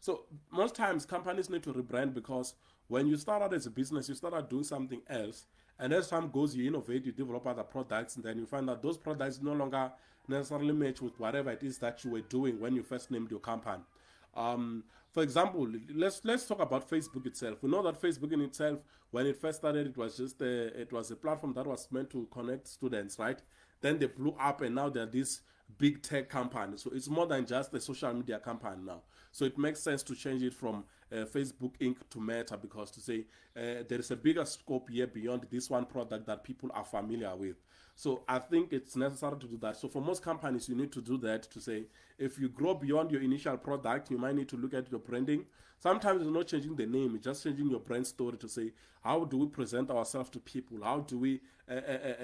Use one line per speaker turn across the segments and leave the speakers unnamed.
So most times companies need to rebrand because when you start out as a business, you start out doing something else, and as time goes, you innovate, you develop other products, and then you find that those products no longer necessarily match with whatever it is that you were doing when you first named your company. Um, for example, let's talk about Facebook itself. We know that Facebook in itself, when it first started, it was a platform that was meant to connect students, right? Then they blew up, and now they're this big tech company. So it's more than just a social media company now. So it makes sense to change it from Facebook Inc. to Meta, because to say there is a bigger scope here beyond this one product that people are familiar with. So I think it's necessary to do that. So for most companies, you need to do that to say if you grow beyond your initial product, you might need to look at your branding. Sometimes it's not changing the name, it's just changing your brand story to say how do we present ourselves to people? How do we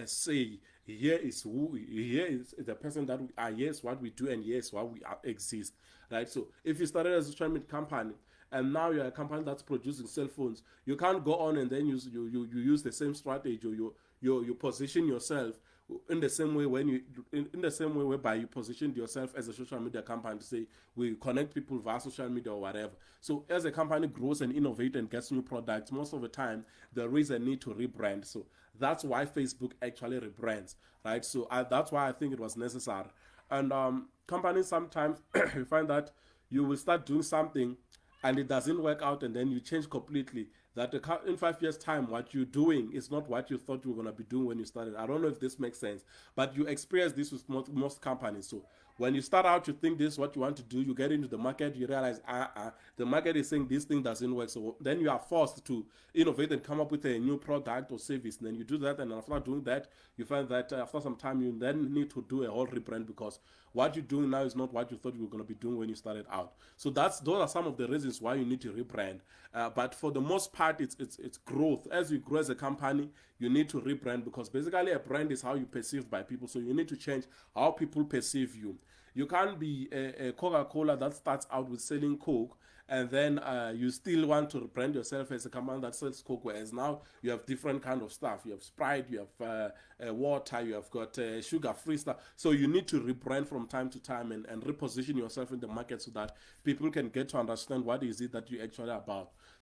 say here is the person that we are, yes, what we do, and yes, why we are, exist, right? So if you started as a social media company and now you're a company that's producing cell phones, you can't go on and then you use the same strategy, or you position yourself in the same way when you in the same way whereby you positioned yourself as a social media company to say we connect people via social media or whatever. So as a company grows and innovates and gets new products, most of the time there is a need to rebrand. So that's why Facebook actually rebrands, right? So that's why I think it was necessary. And companies sometimes you find that you will start doing something and it doesn't work out, and then you change completely. That in 5 years time what you're doing is not what you thought you were going to be doing when you started. I don't know if this makes sense, but you experience this with most companies. So when you start out, you think this is what you want to do, you get into the market, you realize the market is saying this thing doesn't work, so then you are forced to innovate and come up with a new product or service. And then you do that, and after doing that, you find that after some time you then need to do a whole rebrand, because what you're doing now is not what you thought you were going to be doing when you started out. So those are some of the reasons why you need to rebrand. But for the most part, it's growth. As you grow as a company, you need to rebrand, because basically a brand is how you perceived by people. So you need to change how people perceive you. You can't be a Coca-Cola that starts out with selling Coke, and then you still want to brand yourself as a company that sells Coke, whereas now you have different kind of stuff. You have Sprite, you have water, you have got sugar-free stuff. So you need to rebrand from time to time, and reposition yourself in the market so that people can get to understand what is it that you're actually about.